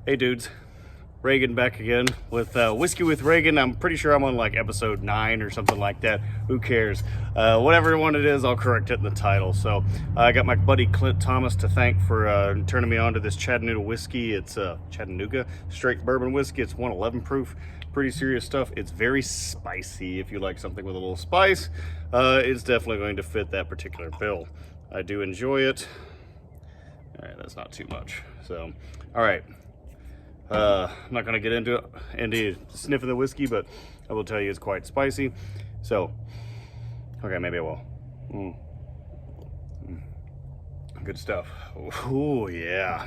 Hey dudes, Reagan back again with Whiskey with Reagan. I'm pretty sure I'm on like episode 9 or something like that. Who cares? Whatever one it is, I'll correct it in the title. So I got my buddy Clint Thomas to thank for turning me on to this Chattanooga whiskey. It's Chattanooga straight bourbon whiskey. It's 111 proof. Pretty serious stuff. It's very spicy. If you like something with a little spice, it's definitely going to fit that particular bill. I do enjoy it. All right, that's not too much. So, all right. I'm not going to get into sniffing the whiskey, but I will tell you it's quite spicy. So, okay, maybe I will. Good stuff. Oh yeah,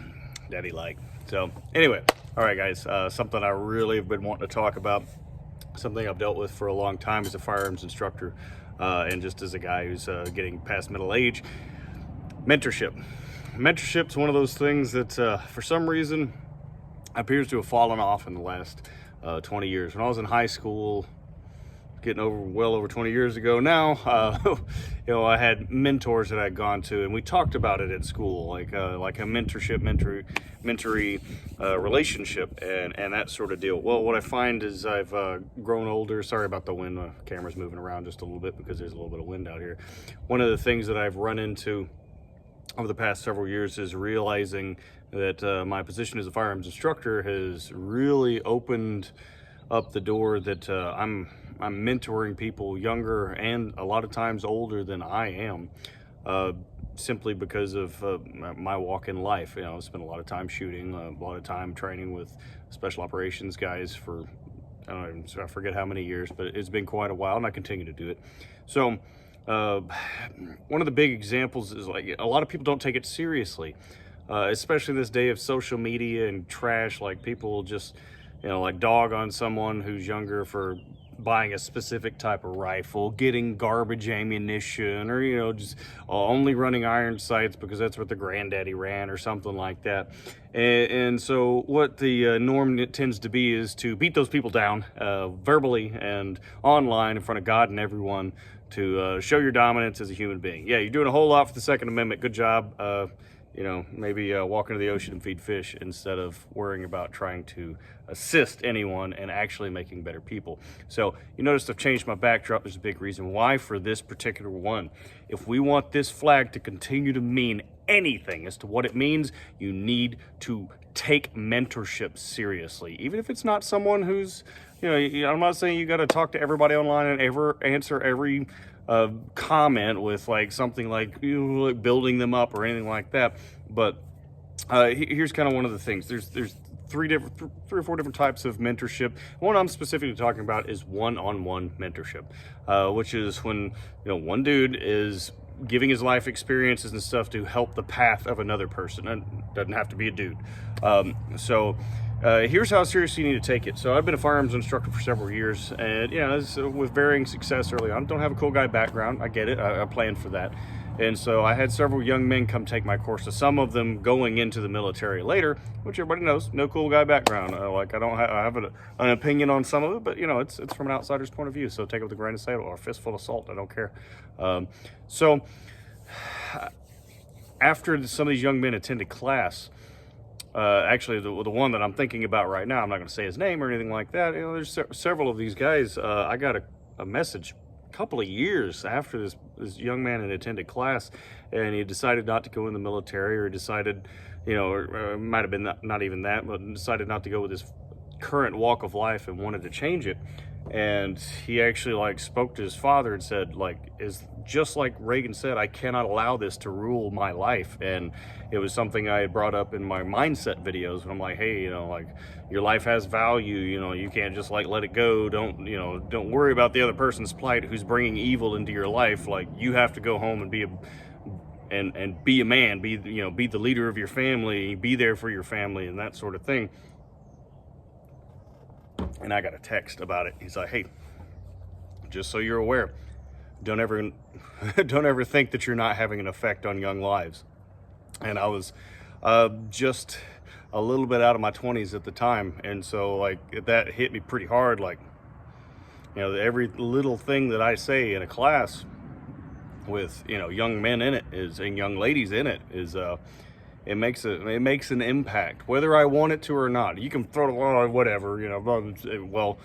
daddy like. So anyway, all right guys, something I really have been wanting to talk about, something I've dealt with for a long time as a firearms instructor, and just as a guy who's getting past middle age. Mentorship. Mentorship's one of those things that for some reason appears to have fallen off in the last 20 years. When I was in high school, getting well over 20 years ago now, I had mentors that I'd gone to, and we talked about it at school, like a mentoree relationship, and that sort of deal. Well, what I find is I've grown older. Sorry about the wind. The camera's moving around just a little bit because there's a little bit of wind out here. One of the things that I've run into over the past several years is realizing that my position as a firearms instructor has really opened up the door that I'm mentoring people younger and a lot of times older than I am, simply because of my walk in life. I spent a lot of time shooting, a lot of time training with special operations guys for I forget how many years, but it's been quite a while, and I continue to do it. So one of the big examples is like a lot of people don't take it seriously, especially in this day of social media and trash. Like people just like dog on someone who's younger for buying a specific type of rifle, getting garbage ammunition, or just only running iron sights because that's what the granddaddy ran or something like that. And so what the norm tends to be is to beat those people down verbally and online in front of God and everyone, to show your dominance as a human being. Yeah, you're doing a whole lot for the Second Amendment. Good job. Maybe walk into the ocean and feed fish instead of worrying about trying to assist anyone and actually making better people. So you notice I've changed my backdrop. There's a big reason why for this particular one. If we want this flag to continue to mean anything as to what it means, you need to take mentorship seriously. Even if it's not someone who's, I'm not saying you got to talk to everybody online and answer every comment with like something like building them up or anything like that. But here's kind of one of the things. There's three or four different types of mentorship. One I'm specifically talking about is one-on-one mentorship, which is when one dude is giving his life experiences and stuff to help the path of another person. And it doesn't have to be a dude. Here's how seriously you need to take it. So I've been a firearms instructor for several years, and with varying success early on. Don't have a cool guy background. I get it. I planned for that. And so I had several young men come take my courses, some of them going into the military later, which everybody knows, no cool guy background. I have an opinion on some of it, but it's from an outsider's point of view. So take it with a grain of salt or a fistful of salt. I don't care. After some of these young men attended class, actually the one that I'm thinking about right now, I'm not going to say his name or anything like that. There's several of these guys. I got a message a couple of years after this young man had attended class, and he decided not to go in the military, or decided, or it might have been not even that, but decided not to go with his current walk of life and wanted to change it. And he actually spoke to his father and said, is just like Reagan said, I cannot allow this to rule my life. And it was something I had brought up in my mindset videos, and I'm like, hey, your life has value. You can't just let it go. Don't worry about the other person's plight who's bringing evil into your life. You have to go home and be a man, be the leader of your family, be there for your family, and that sort of thing. And I got a text about it. He's like, hey, just so you're aware, don't ever think that you're not having an effect on young lives. And I was just a little bit out of my 20s at the time, and so that hit me pretty hard. Every little thing that I say in a class with young men in it and young ladies in it is it makes an impact, whether I want it to or not. You can throw it on whatever, you know. Well,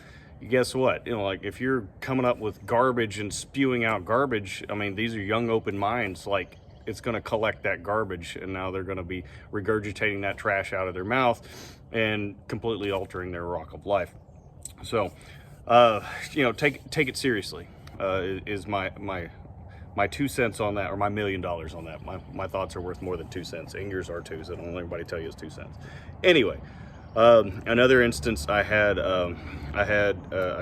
guess what? You know, like if you're coming up with garbage and spewing out garbage, I mean, these are young, open minds. Like it's going to collect that garbage, and now they're going to be regurgitating that trash out of their mouth and completely altering their walk of life. So, you know, take it seriously. Is my 2 cents on that, or my $1 million on that. My thoughts are worth more than 2 cents, and yours are too, so don't let anybody tell you it's 2 cents. Anyway, another instance, I had a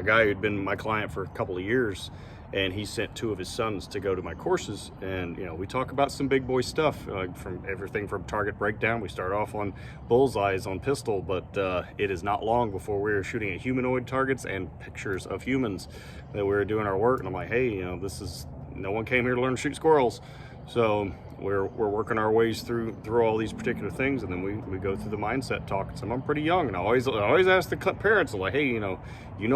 guy who'd been my client for a couple of years, and he sent 2 of his sons to go to my courses. And, you know, we talk about some big boy stuff, from everything from target breakdown. We start off on bullseyes on pistol, but it is not long before we were shooting at humanoid targets and pictures of humans that we were doing our work. And I'm like, hey, you know, no one came here to learn to shoot squirrels. So we're working our ways through all these particular things, and then we go through the mindset talk. So I'm pretty young, and I always ask the parents, I'm like, hey, you know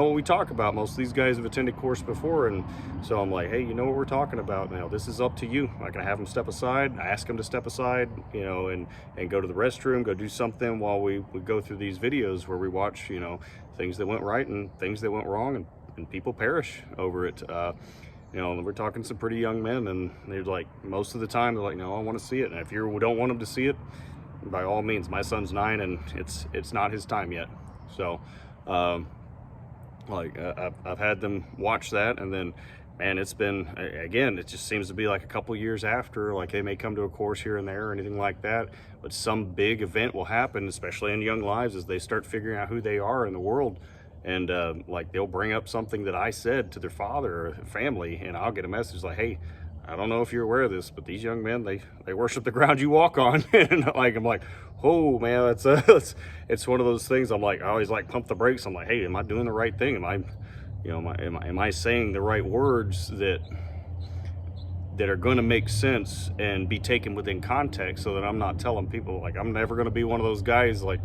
what we talk about. Most of these guys have attended course before, and so I'm like, hey, you know what we're talking about now. This is up to you. I can have them step aside, ask them to step aside, you know, and go to the restroom, go do something while we go through these videos where we watch, you know, things that went right and things that went wrong, and people perish over it. You know, we're talking some pretty young men, and they're like, most of the time they're like, no, I want to see it. And if you don't want them to see it, by all means. My son's 9, and it's not his time yet. So I've had them watch that, and then, man, it's been, again, it just seems to be like a couple years after, like they may come to a course here and there or anything like that, but some big event will happen, especially in young lives, as they start figuring out who they are in the world. And like they'll bring up something that I said to their father or family, and I'll get a message like, hey, I don't know if you're aware of this, but these young men, they worship the ground you walk on. And like, I'm like, oh man, it's one of those things. I'm like, I always like pump the brakes. I'm like, hey, am I doing the right thing? Am I saying the right words that are going to make sense and be taken within context, so that I'm not telling people, like, I'm never going to be one of those guys. Like,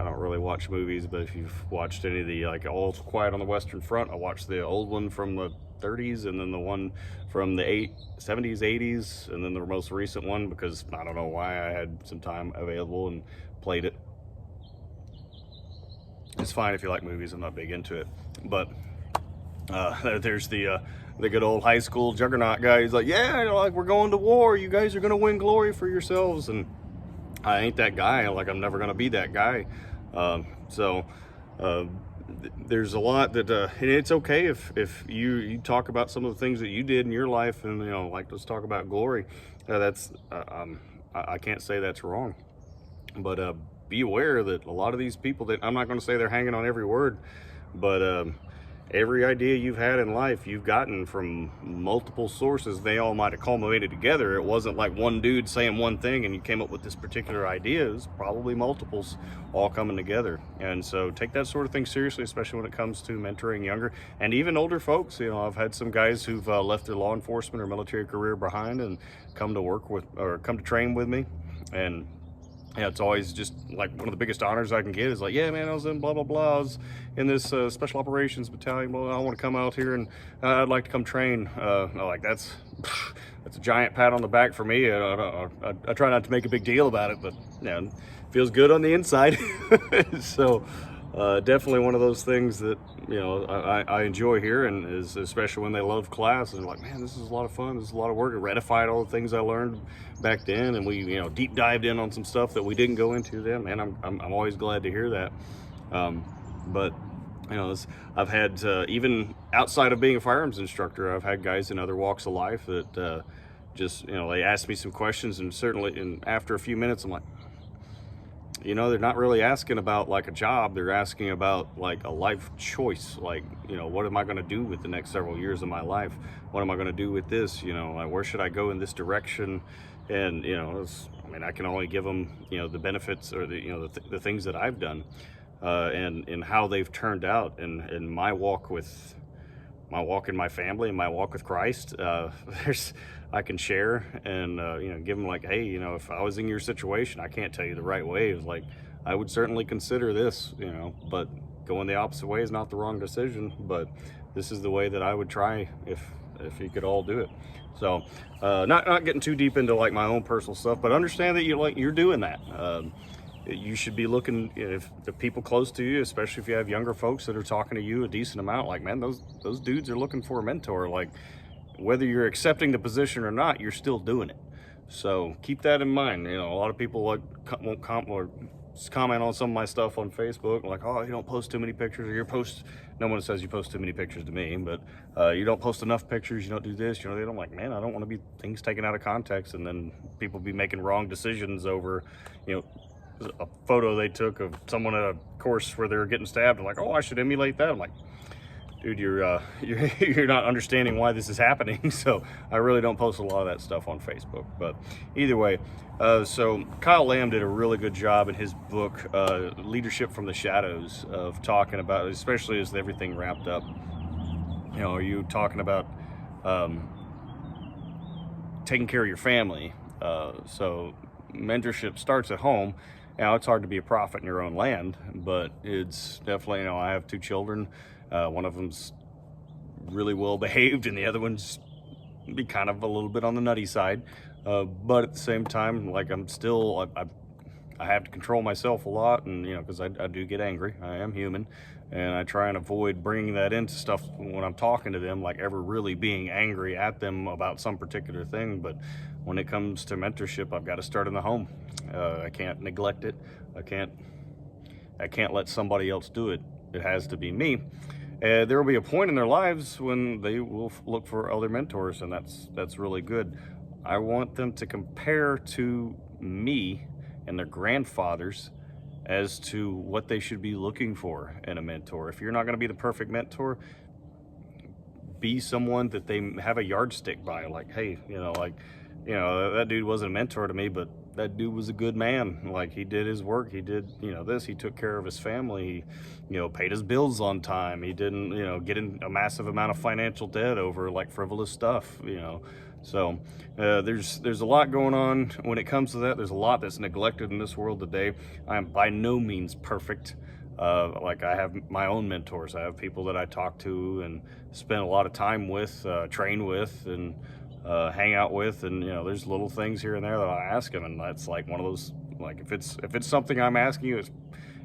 I don't really watch movies, but if you've watched any of the, like, All Quiet on the Western Front, I watched the old one from the 30s, and then the one from the 70s, 80s, and then the most recent one, because I don't know why, I had some time available and played it. It's fine if you like movies. I'm not big into it. But there's the good old high school juggernaut guy. He's like, yeah, you know, like, we're going to war. You guys are going to win glory for yourselves. And I ain't that guy. Like, I'm never going to be that guy. There's a lot that, and it's okay if you talk about some of the things that you did in your life, and, you know, like, let's talk about glory. I can't say that's wrong, but be aware that a lot of these people, that I'm not going to say they're hanging on every word, but every idea you've had in life, you've gotten from multiple sources. They all might have culminated together. It wasn't like one dude saying one thing and you came up with this particular idea. It was probably multiples all coming together. And so take that sort of thing seriously, especially when it comes to mentoring younger and even older folks. You know, I've had some guys who've left their law enforcement or military career behind and come to work with, or come to train with me. And yeah, it's always just like one of the biggest honors I can get is like, yeah, man, I was in blah, blah, blah. I was in this special operations battalion. Well, I want to come out here and I'd like to come train. Like, that's a giant pat on the back for me. I try not to make a big deal about it, but yeah, it feels good on the inside. So definitely one of those things that, you know, I enjoy here, and is especially when they love class and like, man, this is a lot of fun. This is a lot of work. I ratified all the things I learned back then, and we, you know, deep dived in on some stuff that we didn't go into then. Man, I'm always glad to hear that. But you know, I've had even outside of being a firearms instructor, I've had guys in other walks of life that just, you know, they ask me some questions, and certainly, and after a few minutes, I'm like, you know, they're not really asking about like a job. They're asking about like a life choice. Like, you know, what am I going to do with the next several years of my life? What am I going to do with this? You know, like, where should I go in this direction? And, you know, I mean, I can only give them, you know, the benefits, or the, you know, the things that I've done, and how they've turned out in my walk in my family and my walk with Christ. I can share and, you know, give them like, hey, you know, if I was in your situation, I can't tell you the right way. It was like, I would certainly consider this, you know, but going the opposite way is not the wrong decision. But this is the way that I would try if if you could all do it. So not getting too deep into like my own personal stuff, but understand that you're doing that. You should be looking, if the people close to you, especially if you have younger folks that are talking to you a decent amount, like, man, those dudes are looking for a mentor. Like, whether you're accepting the position or not, you're still doing it. So keep that in mind. A lot of people won't comment on some of my stuff on Facebook, like, oh, you don't post too many pictures, or your post, no one says you post too many pictures to me, but you don't post enough pictures, you don't do this, they don't, like, man, I don't want to be things taken out of context, and then people be making wrong decisions over, a photo they took of someone at a course where they were getting stabbed, and like, oh, I should emulate that. I'm like, dude, you're not understanding why this is happening. So I really don't post a lot of that stuff on Facebook. But either way, so Kyle Lamb did a really good job in his book, Leadership from the Shadows, of talking about, especially as everything wrapped up. Are you talking about taking care of your family? So mentorship starts at home. Now, it's hard to be a prophet in your own land, but it's definitely, I have 2 children. One of them's really well behaved, and the other one's be kind of a little bit on the nutty side. But at the same time, like, I'm still, I have to control myself a lot, and because I do get angry. I am human, and I try and avoid bringing that into stuff when I'm talking to them, like ever really being angry at them about some particular thing. But when it comes to mentorship, I've got to start in the home. I can't neglect it. I can't let somebody else do it. It has to be me. There will be a point in their lives when they will look for other mentors, and that's really good. I want them to compare to me and their grandfathers as to what they should be looking for in a mentor. If you're not going to be the perfect mentor, be someone that they have a yardstick by. Like, hey, that dude wasn't a mentor to me, but that dude was a good man. Like, he did his work. He did, this. He took care of his family. He, paid his bills on time. He didn't, get in a massive amount of financial debt over like frivolous stuff. So there's a lot going on when it comes to that. There's a lot that's neglected in this world today. I am by no means perfect. Like, I have my own mentors. I have people that I talk to and spend a lot of time with, train with, and hang out with, and there's little things here and there that I ask them, and that's like one of those, like, if it's something I'm asking you,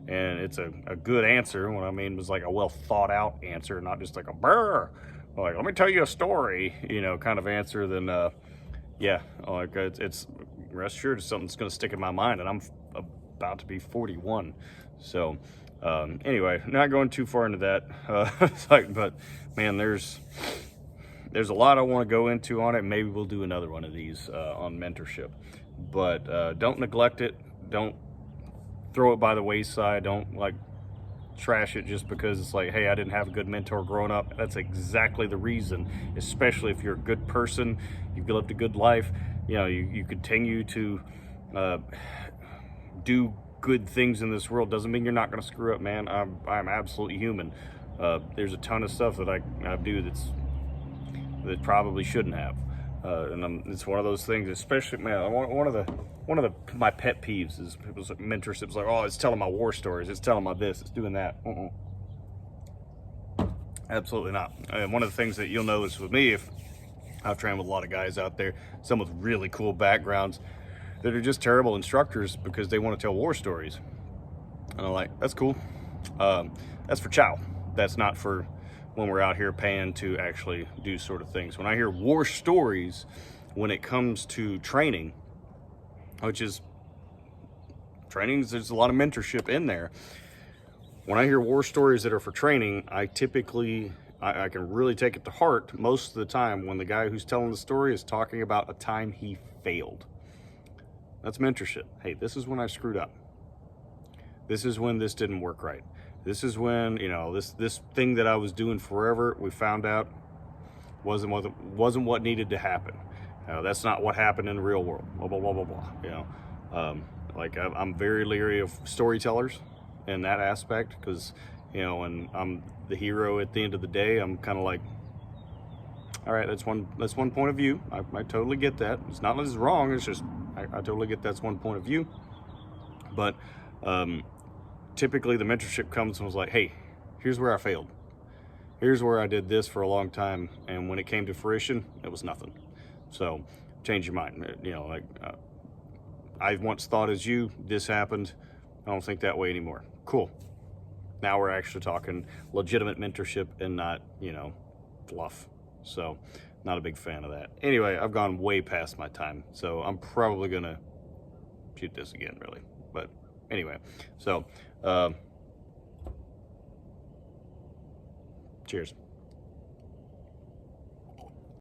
and it's a good answer. What I mean was like a well thought out answer, not just like a brr, like, let me tell you a story, kind of answer. Then yeah, like, it's rest assured it's something that's going to stick in my mind, and I'm about to be 41. So anyway, not going too far into that. But man, there's a lot I want to go into on it. Maybe we'll do another one of these on mentorship. But don't neglect it. Don't throw it by the wayside. Don't like trash it just because it's like, hey, I didn't have a good mentor growing up. That's exactly the reason, especially if you're a good person, you've lived a good life, you continue to do good things in this world. Doesn't mean you're not going to screw up, man. I'm absolutely human. There's a ton of stuff that I do that probably shouldn't have, and it's one of those things. Especially, man, one of my pet peeves is people's mentorships. Like, oh, it's telling my war stories, it's telling my this, it's doing that. Absolutely not. And one of the things that you'll notice with me, if I've trained with a lot of guys out there, some with really cool backgrounds, that are just terrible instructors because they want to tell war stories, and I'm like, that's cool. That's for chow. That's not for when we're out here paying to actually do sort of things. When I hear war stories, when it comes to training, which is trainings, there's a lot of mentorship in there. When I hear war stories that are for training, I typically, I can really take it to heart most of the time when the guy who's telling the story is talking about a time he failed. That's mentorship. Hey, this is when I screwed up. This is when this didn't work right. This is when, this thing that I was doing forever, we found out wasn't what needed to happen. That's not what happened in the real world. Blah, blah, blah, blah, blah. Like, I'm very leery of storytellers in that aspect, because, when I'm the hero at the end of the day, I'm kind of like, all right, that's one point of view. I totally get that. It's not that it's wrong. It's just, I totally get that's one point of view. But typically the mentorship comes and was like, hey, here's where I failed. here's where I did this for a long time, and when it came to fruition, it was nothing. So change your mind. You know, like I once thought as you, this happened. I don't think that way anymore. Cool. Now we're actually talking legitimate mentorship and not, you know, fluff. So not a big fan of that. Anyway, I've gone way past my time, so I'm probably gonna shoot this again, really. But anyway, so cheers.